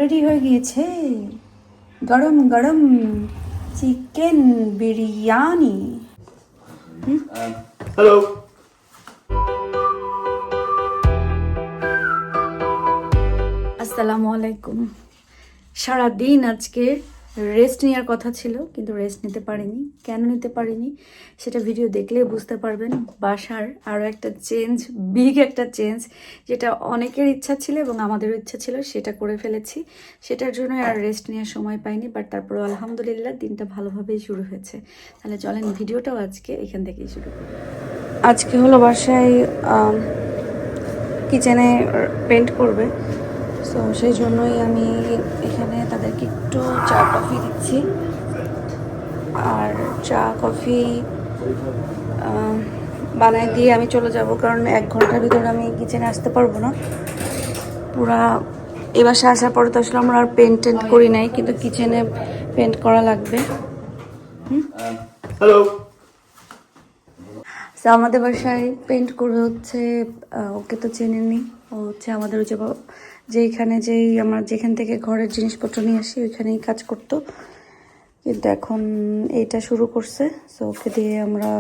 Ready হয়ে গিয়েছে গরম গরম চিকেন বিরিয়ানি। হ্যালো। আসসালামু আলাইকুম। সারাদিন আজকে রেস্ট নেওয়ার কথা ছিল, কিন্তু রেস্ট নিতে পারিনি। কেন নিতে পারিনি সেটা ভিডিও দেখলে বুঝতে পারবেন। বাসার আরও একটা চেঞ্জ, বিগ একটা চেঞ্জ, যেটা অনেকের ইচ্ছা ছিল এবং আমাদেরও ইচ্ছা ছিল, সেটা করে ফেলেছি। সেটার জন্য আর রেস্ট নেওয়ার সময় পাইনি, বাট তারপরে আলহামদুলিল্লাহ দিনটা ভালোভাবেই শুরু হয়েছে। তাহলে চলেন ভিডিওটাও আজকে এখান থেকেই শুরু করি। আজকে হলো বাসায় কিচেনে পেন্ট করবে, সো সেই জন্যই আমি এখানে তাদেরকে একটু চা কফি দিচ্ছি। আর চা কফি বানাই দিয়ে আমি চলে যাব, কারণ 1 ঘন্টার ভিতরে আমি কিচেনে আসতে পারবো না। পুরা এ বাসায় আসার পরে তো আসলে আমরা আর পেন্ট করি নাই, কিন্তু কিচেনে পেন্ট করা লাগবে। হ্যালো। তো আমাদের বাসায় পেন্ট করবে হচ্ছে, ওকে তো চেনেনি, ও হচ্ছে আমাদের ওই যেখানে আমরা যেখান থেকে ঘরের জিনিসপত্র নিয়ে আসি ওইখানেই কাজ করতো, কিন্তু এখন এইটা শুরু করছে। সো ওকে দিয়ে আমরা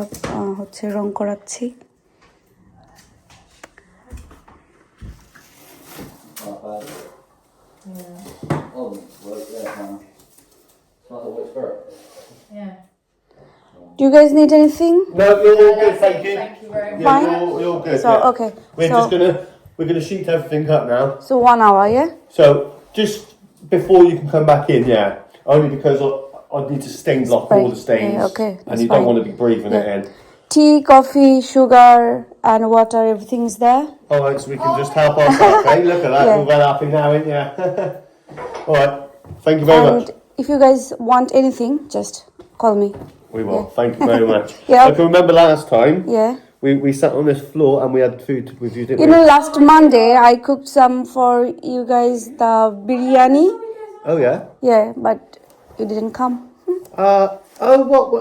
হচ্ছে রং করাচ্ছি। Do you guys need anything? No, you're all good, thank you. Thank you very much. Yeah, Fine. you're all good. So yeah. okay, We're gonna sheet everything up now. so 1 hour, yeah. So just before you can come back in, yeah. Only because I need to stain block all the stains. Yeah, okay, And that's you don't fine. want to be breathing it in. Tea, coffee, sugar, and water, everything's there. Alright, so we can just help ourselves, eh? Look at that, Yeah. we're well happy now, ain't ya? Alright, thank you very And much. if you guys want anything, just call me. We will, Yeah. thank you very much. Yeah. I can remember last time, Yeah. we sat on this floor and we had food with you, didn't You we? know, last Monday I cooked some for you guys, the biryani. Oh yeah? Yeah, but you didn't come. What?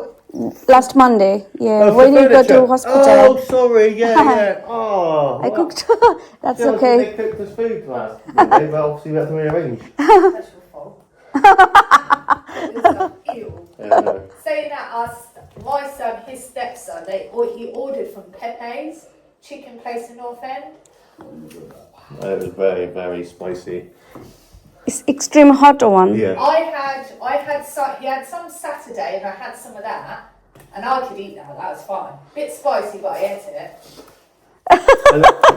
Last Monday, yeah, Oh, for when you go to furniture. hospital. Oh, sorry, yeah. Oh. I cooked. That's Yeah, okay. They cooked us food last Monday, but obviously we had to rearrange. That's your fault. Ew. Yeah. Saying that, my son, his stepson, he ordered from Pepe's chicken place in North End. It was very, very spicy. It's extreme hot one. Yeah. He had some Saturday, and I had some of that, and I could eat that. That was fine. Bit spicy, but I ate it.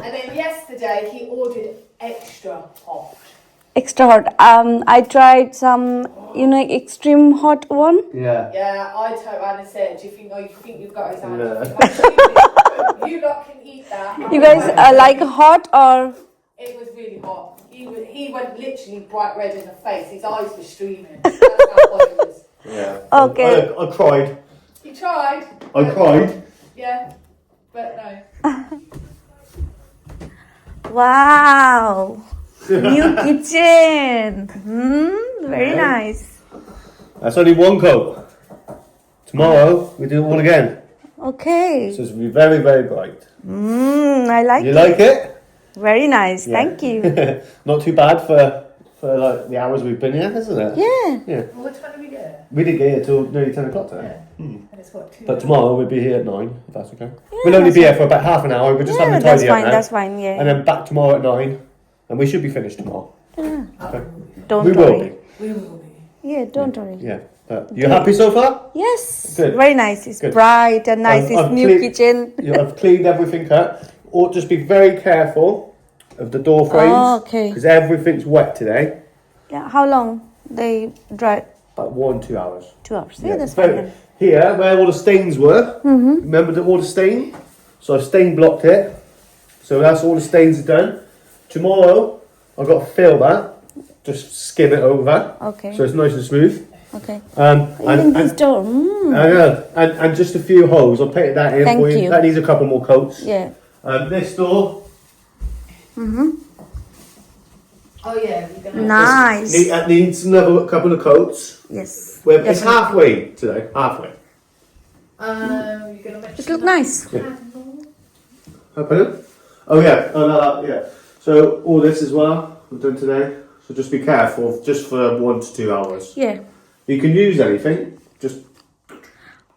And then yesterday he ordered extra hot. Extra hot. I tried some, extreme hot one. Yeah. Yeah, I turned around and said, "Do you think you've got his hand? Yeah. You lot can eat that." You guys like hot or? It was really hot. He went literally bright red in the face. His eyes were streaming. That's how hot it was. Yeah. Okay. I cried. He tried. I cried. Yeah, but no. Wow. New kitchen. Very nice. That's only one coat. Tomorrow we do it all again. Okay. So it's going to be very, very bright. I like You it. like it? Very nice. Yeah. Thank you. Not too bad for like the hours we've been here, isn't it? Yeah. Yeah. Well, what time did we get? We didn't get here till nearly 10 o'clock today. And it's what, 2 But tomorrow we'll be here at 9, if that's okay. Yeah, We'll only that's be here for about half an hour. We're just having a that's tidy up fine. now. That's fine. Yeah. And then back tomorrow at 9. And we should be finished tomorrow. Okay. Don't We will worry. be. We will be. Yeah. Don't worry. Yeah. You happy so far? Yes. Good. Very nice. It's Good. bright and nice. It's I've new clean- kitchen. Yeah, I've cleaned everything up. Or just be very careful of the door frames. Oh, okay. Because everything's wet today. Yeah. How long they dry? About 1-2 hours. 2 hours. Yeah, that's So fine. Then. here, where all the stains were, remember all the stain? So I've stain blocked it. So that's all the stains are done. Tomorrow, I've got to fill that. Just skim it over. Okay. So it's nice and smooth. Okay. And Even this door. I know. And just a few holes. I'll paint that in Thank for you. you. That needs a couple more coats. Yeah. This door. Oh yeah, we're gonna. Nice. That needs another couple of coats. Yes. It's Definitely. halfway today. Halfway. You're gonna make. It look nice. Pardon? Oh yeah. Oh no, yeah. So all this as well we've done today. so just be careful, just for 1 to 2 hours. Yeah. You can use anything, just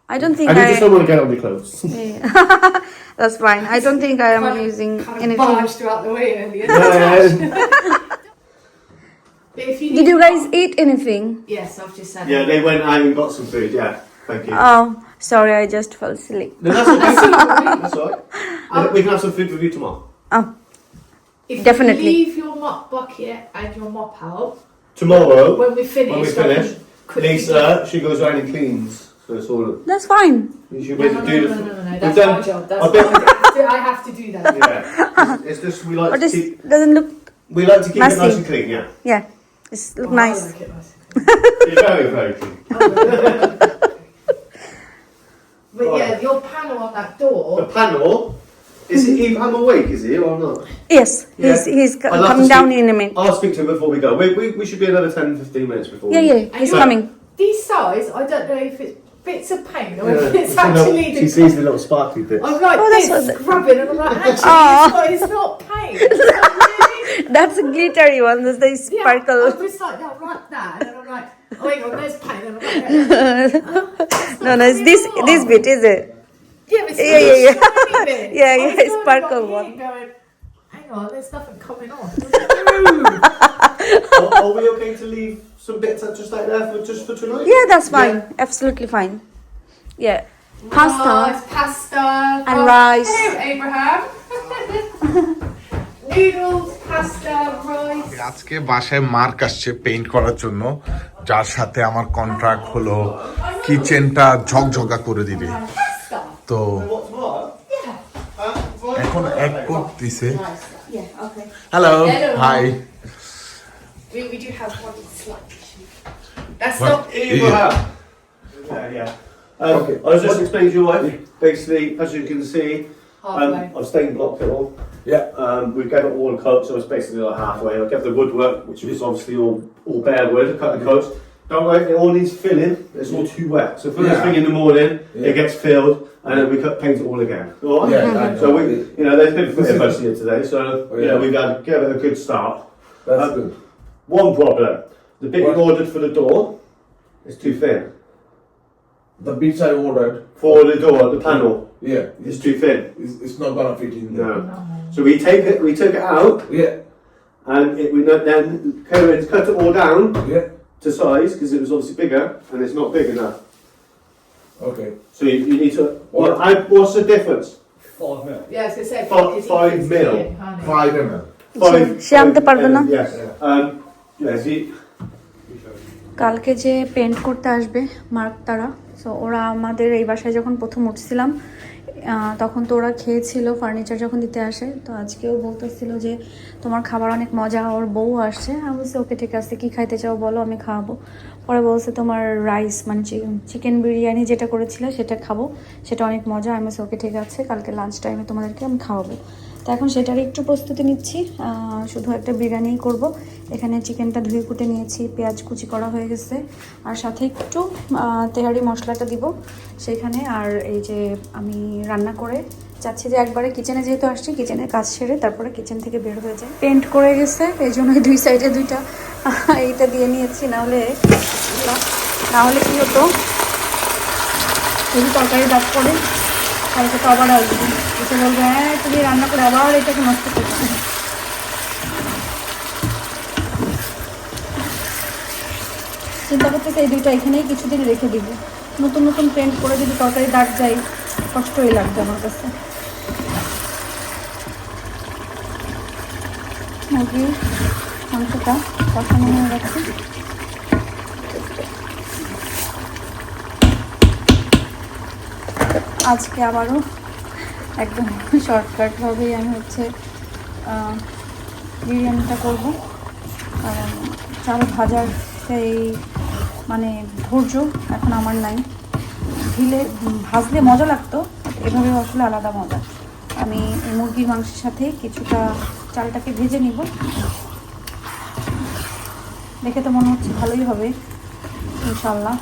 I don't think and you just don't want to get on your clothes. Yeah. That's fine. I don't think I am using Kind of anything. barged out the way earlier. But if you Did you guys eat anything? Yes, I've just said Yeah, they went out and got some food. Yeah, thank you. Oh, sorry, I just fell asleep. No, that's okay. That's all right. We can have some food with you tomorrow. Oh, If Definitely. you leave your mop bucket and your mop out, Tomorrow, when we finish, when we I can finish, quickly Lisa, she goes around and cleans. So it's all. that's fine. You should No, be no, able no, to do no, the. no, no, no, We've that's done- my job. That's I've been- I have to do that. Yeah, it's just we like But to this keep. doesn't look. We like to keep it messy. nice and clean. Yeah, Yeah, it's look Oh, nice. I like it nice. it's very very clean. But yeah, your panel on that The door. panel. Is he? I'm awake. Is he or not? Yes, he's Yeah. I'd love to coming down speak- in a minute. I'll speak to him before we go. We should be another 10-15 minutes before. Yeah, we... yeah, he's But- coming. These sides, I don't know if it's bits of paint or if it's Yeah. actually She the. sees the little sparkly bit. I'm like Oh, that's this, what scrubbing, and I'm like, actually, Aw. it's not paint. It's not really. That's a glittery one. That's the Yeah, sparkle. I'm just like that, right there, and then I'm like, oh, hang on, there's paint, and I'm like, No, it's this bit, is it? yeah, but it's Yeah, yeah, yeah. shiny bit. Yeah, I yeah, was going sparkle along one. here Going, hang on, there's nothing coming off. Are we okay to leave some bits just like there for tonight? Yeah, that's fine. Absolutely fine. Yeah. Pasta Rice, pasta. and oh, rice. Hello, Abraham. Noodles, pasta, rice. আজকে বাসায় mark আসছে paint করার জন্য, যার সাথে আমার contract হলো কিচেনটা ঝকঝকা করে দিবে। Pasta. তো What tomorrow? এখন এক কোট দিছে। Yeah, okay. Hello, Hello. Hi. We do have one slight issue. That's What? not. Abraham. Yeah. Okay. I was just explaining to your wife. Basically, as you can see, Halfway. I've stain blocked it all. Yeah. We gave it all a coat, so it's basically like halfway. I kept the woodwork, which was obviously all bare wood, cut the coats. Don't worry, it all needs filling. It's all too wet. So first Yeah. thing in the morning, Yeah. it gets filled, and then we paint it all again. All right? Yeah, I know. So there's been footage most of it today, so yeah. we've got to give it a good start. That's good. One problem: the bit What? you ordered for the door is too thin. The bits I ordered, For the door, the panel yeah, is too thin. it's not gonna fit in there. No. So we took it out, Yeah, and then cut it all down yeah, to size because it was obviously bigger, and it's not big enough. okay. So you need to. What's the difference? Yeah, I was going to say, Five- 5 mil. 5 ml. সে আনতে পারবে না? Yes. Yes. কালকে যে paint করতে আসবে mark তারা, so ওরা আমাদের এই বাসায় যখন প্রথম উঠছিলাম তখন তো ওরা খেয়েছিল ফার্নিচার যখন দিতে আসে, তো আজকেও বলতেছিল যে তোমার খাবার অনেক মজা, ওর বউ আসছে। আমি বলছি ওকে ঠিক আছে, কী খাইতে চাও বলো, আমি খাওয়াবো। পরে বলছে তোমার রাইস মানে চিকেন বিরিয়ানি যেটা করেছিলে সেটা খাবো, সেটা অনেক মজা। আমি বলছি ওকে ঠিক আছে, কালকে লাঞ্চ টাইমে তোমাদেরকে আমি খাওয়াবো। তো এখন সেটারই একটু প্রস্তুতি নিচ্ছি, শুধু একটা বিরিয়ানি করব। এখানে চিকেনটা ধুয়ে কুটে নিয়েছি, পেঁয়াজ কুচি করা হয়ে গেছে, আর সাথে একটু তেহারি মশলাটা দিব সেইখানে। আর এই যে আমি রান্না করে চাচ্ছি যে একবারে কিচেনে যেহেতু আসছি, কিচেনের কাজ সেরে তারপরে কিচেন থেকে বের হয়ে যায়। পেন্ট করে গেছে এই জন্য দুই সাইডে দুইটা এইটা দিয়ে নিয়েছি, নাহলে কী হতো যদি তরকারি দাগ করে কালকে তো আবার আসবে, এসে বলবে হ্যাঁ তুমি রান্না করে আবার এটাকে নষ্ট করছো। চিন্তা করতেছে এই দুইটা এখানেই কিছুদিন রেখে দিব, নতুন নতুন পেন্ট করে যদি তরকারি দাগ যায় কষ্টই লাগবে আমার কাছে। মুরগির মাংসটা কষানো হয়ে গেছে, আজকে আবারও একদম শর্টকাটভাবেই আমি বিরিয়ানিটা করব। কারণ চাল ভাজার সেই মানে ধৈর্য এখন আমার নাই। ভাজলে মজা লাগতো, এভাবে আসলে আলাদা মজা। আমি এই মুরগির মাংসের সাথে কিছুটা চালটাকে ভেজে নিব, দেখে তো মনে হচ্ছে ভালোই হবে ইনশাল্লাহ।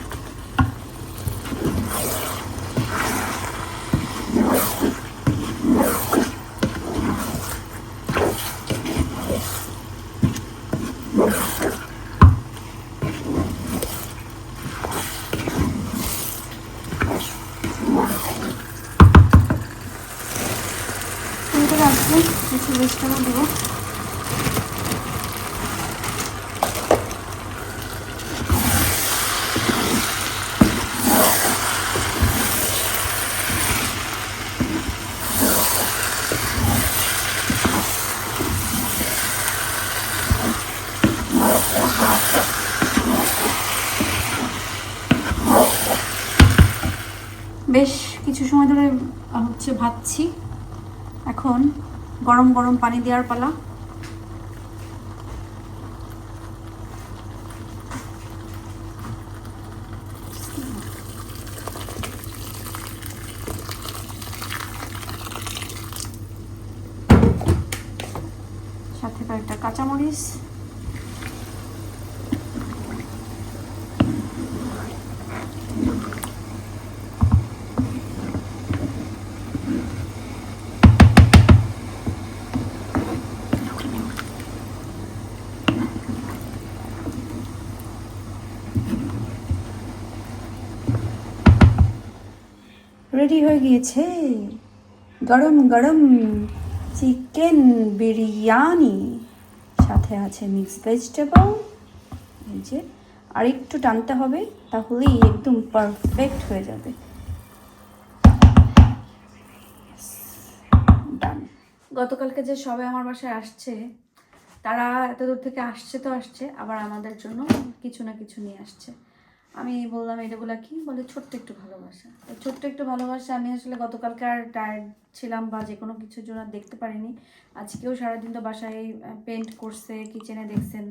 বেশ কিছু সময় ধরে হচ্ছে ভাজছি। এখন গরম গরম পানি দেওয়ার পালা। সাথে কয়েকটা কাঁচামরিচ, রেডি হয়ে গিয়েছে গরম গরম চিকেন বিরিয়ানি। সাথে আছে মিক্স ভেজিটেবল। এই যে আর একটু টানতে হবে, তাহলেই একদম পারফেক্ট হয়ে যাবে। ডান। গতকালকে যে সবাই আমার বাসায় আসছে, তারা এত দূর থেকে আসছে তো আসছে, আবার আমাদের জন্য কিছু না কিছু নিয়ে আসছে। আমি বললাম এটাগুলো কি, বলে ছোট্ট একটু ভালোবাসা। ছোট্ট একটু ভালোবাসা। আমি আসলে গতকালকে আর টায়ার্ড ছিলাম বা যে কোনো কিছুর জন্য দেখতে পারিনি। আজকেও সারাদিন তো বাসায় পেন্ট করছে, কিচেনে দেখছেন,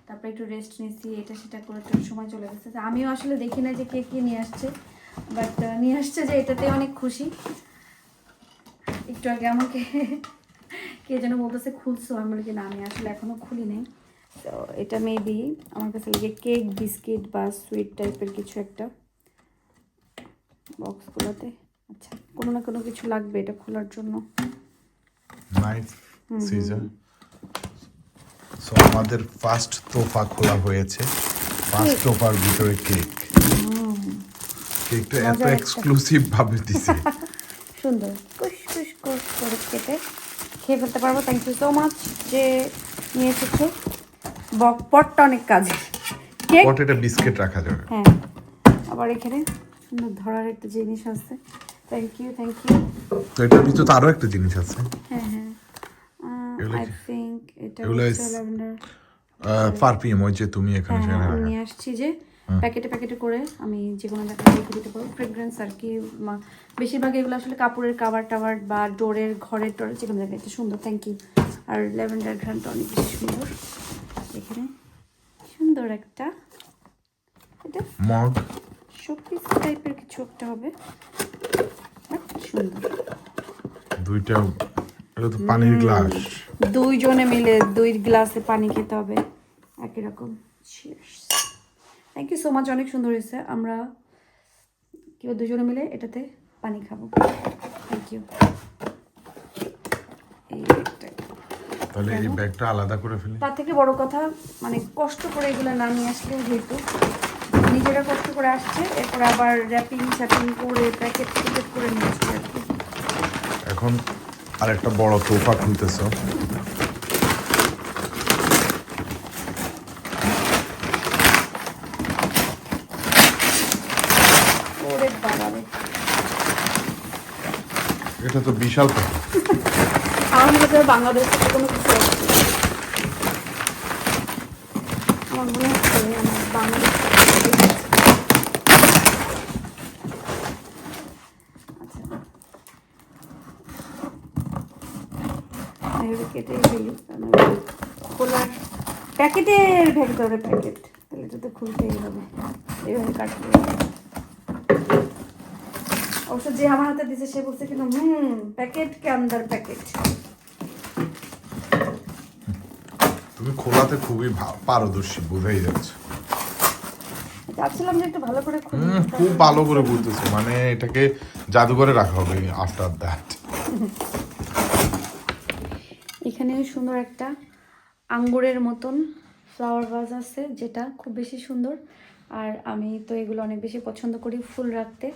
তারপরে একটু রেস্ট নিয়েছি, এটা সেটা করে একটু সময় চলে গেছে। আমিও আসলে দেখি না যে কে কী নিয়ে আসছে, বাট নিয়ে আসছে যে এটাতে অনেক খুশি। একটু আগে আমাকে কে যেন বলতেছে খুলছো, আমি বলি না আমি আসলে এখনও খুলি নাই। তো এটা মেবি আমার কাছে লাগে কেক, বিস্কিট বা সুইট টাইপের কিছু একটা বক্সগুলোতে। আচ্ছা, কোনো না কোনো কিছু লাগবে এটা খোলার জন্য। Knife, scissor. সো আমাদের ফার্স্ট তোফা খোলা হয়েছে। ফার্স্ট তোফার ভিতরে কেক। কেকটা এত এক্সক্লুসিভ ভাবে দিছে। সুন্দর কুশ কুশ কুশ করে কেটে খেয়ে ফেলতে পারবো। থ্যাংক ইউ সো মাচ যে নিয়ে এসেছো। পটটা অনেক কাজে। কেক পটে একটা বিস্কিট রাখা যাবে। হ্যাঁ, আবার এখানে সুন্দর ধরার একটা জিনিস আছে। Thank you, thank you. তো এটার ভিতরে তো আরো একটা জিনিস আছে। হ্যাঁ হ্যাঁ, এগুলো আই কি? থিংক এটা এগুলো হচ্ছে ল্যাভেন্ডার। পারফিউম, ওই যে তুমি এখানে হ্যাঁ, সেখানে আমি রাখা। নিয়ে আসছি যে প্যাকেটে প্যাকেটে করে আমি যে কোনো জায়গায় রেখে দিতে পারবো। ফ্রেগ্রেন্স আর কি, বেশিরভাগ এগুলো আসলে কাপড়ের কাভার টাভার বা ডোরের ঘরের টরের যে কোনো জায়গায়। এটা সুন্দর, থ্যাংক ইউ। আর ল্যাভেন্ডার ঘ্রাণটা অনেক বেশি সুন্দর। এখানে সুন্দর একটা, এটা মগ, শোপিস টাইপের কিছু একটা হবে, সুন্দর। দুইটা, এটা তো পানির গ্লাস। দুইজনে মিলে 2 গ্লাসে পানি খেতে হবে একই রকম। থ্যাংক ইউ সো মাচ, অনেক সুন্দর হয়েছে। আমরা কেউ দুজনে মিলে এটাতে পানি খাবো। Thank you. এই একটা, তাহলে এই ব্যাগটা আলাদা করে ফেলি। তার থেকে বড় কথা মানে কষ্ট করে এগুলো না নিয়ে আসলেও যেহেতু নিজেরা কষ্ট করে আসছে, এরপরে আবার র্যাপিং স্যাপিং করে প্যাকেট প্যাকেট করে নিয়ে আসছে আর কি। এখন আরেকটা বড় তোফা খুলতেছ। ওরে বাবারে, এটা তো বিশাল তোফা। আমার মনে হচ্ছে বাংলাদেশ থেকে কোনো কিছু আসছে। আমার মনে হচ্ছে আমার বাংলাদেশ থেকে কিছু আসছে। আচ্ছা, এইভাবে কেটে ফেলি, খোলার প্যাকেটের ভেতরে প্যাকেট, তাহলে এটা তো খুলতেই হবে। এইভাবে কাটতে হবে। অবশ্য যে আমার হাতে দিছে সে বলছে কিন্তু প্যাকেট কে আন্দার প্যাকেট। তুমি খোলাতে খুবই পারদর্শী, বোঝাই যাচ্ছে। চাচ্ছিলাম যে একটু ভালো করে খুলি। খুব ভালো করে বলতেছো, মানে এটাকে জাদুঘরে রাখা হবে আফটার দ্যাট। এখানে সুন্দর একটা আঙ্গুরের মতন ফ্লাওয়ার ভাজ আছে, যেটা খুব বেশি সুন্দর। আর আমি তো এগুলো অনেক বেশি পছন্দ করি ফুল রাখতে।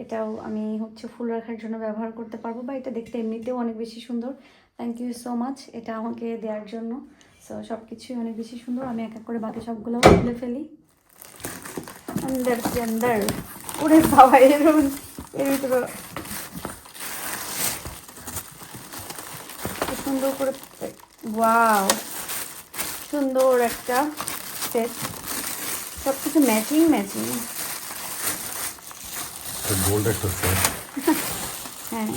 এটাও আমি হচ্ছে ফুল রাখার জন্য ব্যবহার করতে পারবো, বা এটা দেখতে এমনিতেও অনেক বেশি সুন্দর। থ্যাংক ইউ সো মাচ এটা আমাকে দেওয়ার জন্য। সো সব কিছুই অনেক বেশি সুন্দর। আমি এক এক করে বাকি সবগুলো খুলে ফেলি। আন্দার আন্দার, ওরে বাবা, এর ভিতরে সুন্দর করে, ওয়াও, সুন্দর একটা সেট, সব কিছু ম্যাচিং ম্যাচিং। একটা গোল্ড একটা সেট। হ্যাঁ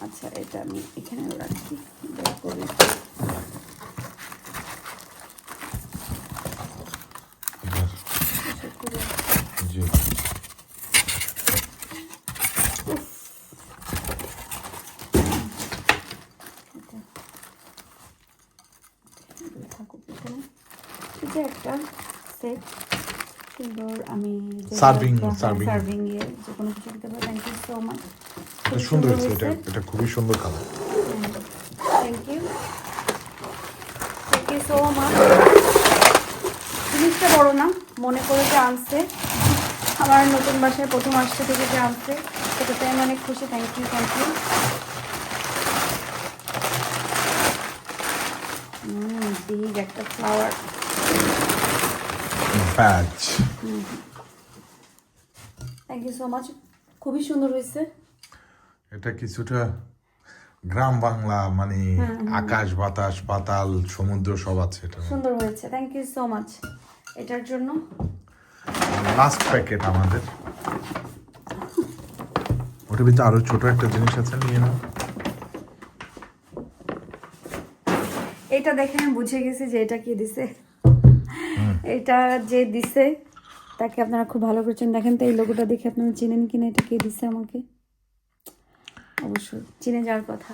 আচ্ছা, এটা আমি এখানে রাখি, বের করি। জি থাকুক এখানে। এটা একটা সেট সুন্দর, আমি Serving সার্ভিং এ যে কোনো কিছু দিতে পারি। থ্যাংক ইউ সো মাচ, এটা সুন্দর হয়েছে, এটা খুবই সুন্দর colour. Thank you so much. জিনিসটা বড় না, মনে করে যে আনছে, আমার নতুন বাসায় প্রথম আসছে থেকে যে আনছে, সেটাতে আমি অনেক খুশি। থ্যাংক ইউ বিগ একটা flower batch. Thank you so much, খুবই সুন্দর হয়েছে। এটা কিছুটা গ্রাম বাংলা, মানে আকাশ বাতাস পাতাল সমুদ্র সব আছে এটা। সুন্দর হয়েছে, থ্যাংক ইউ সো মাচ এটার জন্য। লাস্ট প্যাকেট আমাদের। ওটার ভিতরে আরো ছোট একটা জিনিস আছে, নিয়ে নাও। এটা দেখে আমি বুঝে গেছি যে এটা কি দিছে। এটা যে দিছে তাকে আপনারা খুব ভালো করছেন। দেখেন তো এই লোগোটা দেখে আপনারা চিনেন কিনা, এটা কে দিছে আমাকে? অবশ্যই চিনে যাওয়ার কথা।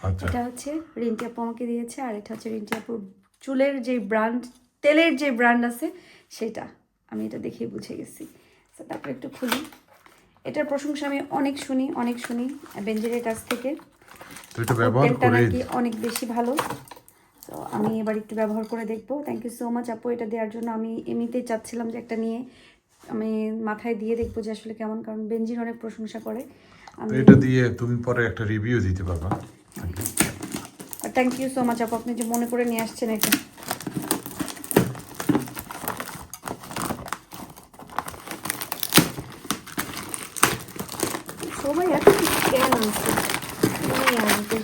আচ্ছা, এটা হচ্ছে রিন্টি আপু আমাকে দিয়েছে, আর এটা হচ্ছে রিন্টি আপুর চুলের যে ব্র্যান্ড, তেলের যে ব্র্যান্ড আছে সেটা, আমি এটা দেখেই বুঝে গেছি। তো তারপরে একটু খুলি। এটার প্রশংসা আমি অনেক শুনি বেঞ্জিরের কাছ থেকে। তো এটা ব্যবহার তেলটা করে নাকি অনেক বেশি ভালো। তো আমি এবার একটু ব্যবহার করে দেখবো। থ্যাংক ইউ সো মাচ আপু এটা দেওয়ার জন্য। আমি এমনিতেই চাচ্ছিলাম যে একটা নিয়ে আমি মাথায় দিয়ে দেখবো যে আসলে কেমন, কারণ বেঞ্জির অনেক প্রশংসা করে। তো এটা দিয়ে তুমি পরে একটা রিভিউ দিতে পারবা। থ্যাংক ইউ সো মাচ আপু, আপনি যে মনে করে নিয়ে আসছেন এটা। সবাই এত কেন আছে আসবে।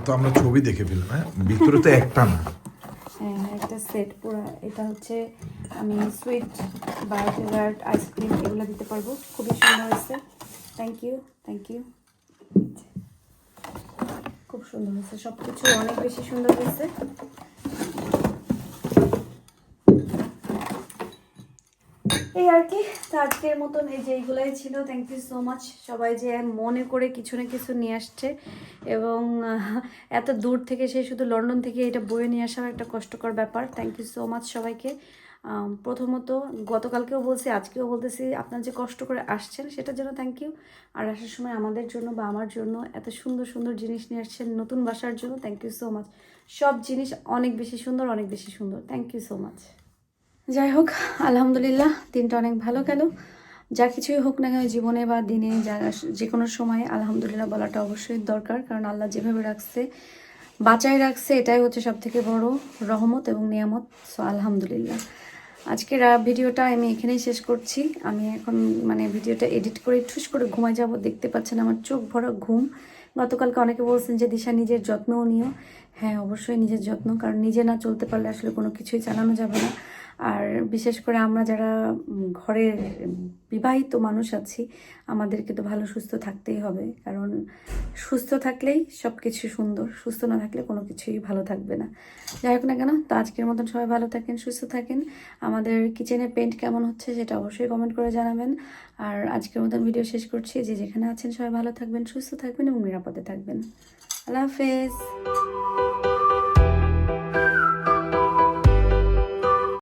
তো আমরা ছবি দেখে ফেললাম, হ্যাঁ ভিতরে তো একটা না। হ্যাঁ একটা সেট পুরো। এটা হচ্ছে আমি সুইট বা ডেজার্ট আইসক্রিম এগুলো দিতে পারবো। খুবই সুন্দর হয়েছে, থ্যাংক ইউ খুব সুন্দর হয়েছে, সব কিছু অনেক বেশি সুন্দর হয়েছে। এই আর কি। তো আজকের মতন এই যে এইগুলাই ছিল। থ্যাংক ইউ সো মাচ সবাই যে মনে করে কিছু না কিছু নিয়ে আসছে, এবং এত দূর থেকে, সে শুধু লন্ডন থেকে এটা বয়ে নিয়ে আসার একটা কষ্টকর ব্যাপার। থ্যাংক ইউ সো মাচ সবাইকে। প্রথমত গতকালকেও বলছি, আজকেও বলতেছি, আপনারা যে কষ্ট করে আসছেন সেটার জন্য থ্যাংক ইউ। আর আসার সময় আমাদের জন্য বা আমার জন্য এত সুন্দর সুন্দর জিনিস নিয়ে আসছেন নতুন বাসার জন্য, থ্যাংক ইউ সো মাচ। সব জিনিস অনেক বেশি সুন্দর, থ্যাংক ইউ সো মাচ। যাই হোক, আলহামদুলিল্লাহ দিনটা অনেক ভালো গেল। যা কিছুই হোক না কেন জীবনে বা দিনে, যে কোনো সময় আলহামদুলিল্লাহ বলাটা অবশ্যই দরকার, কারণ আল্লাহ যেভাবে রাখছে, বাঁচায় রাখছে, এটাই হচ্ছে সব থেকে বড় রহমত এবং নিয়ামত। সো আলহামদুলিল্লাহ। আজকের ভিডিওটা আমি এখানেই শেষ করছি। আমি এখন ভিডিওটা এডিট করে ঠুস করে ঘুমায় যাব। দেখতে পাচ্ছেন আমার চোখ ভরা ঘুম। গতকালকে অনেকে বলছেন যে দিশা নিজের যত্নও নিও। হ্যাঁ অবশ্যই নিজের যত্ন, কারণ নিজে না চলতে পারলে আসলে কোনো কিছুই চালানো যাবে না। আর বিশেষ করে আমরা যারা ঘরের বিবাহিত মানুষ আছি, আমাদেরকে তো ভালো সুস্থ থাকতেই হবে, কারণ সুস্থ থাকলেই সব কিছু সুন্দর, সুস্থ না থাকলে কোনো কিছুই ভালো থাকবে না। যাই হোক না কেন, তো আজকের মতন সবাই ভালো থাকেন, সুস্থ থাকেন। আমাদের কিচেনের পেন্ট কেমন হচ্ছে সেটা অবশ্যই কমেন্ট করে জানাবেন। আর আজকের মতন ভিডিও শেষ করছি। যে যেখানে আছেন সবাই ভালো থাকবেন, সুস্থ থাকবেন এবং নিরাপদে থাকবেন। আল্লাহ হাফেজ।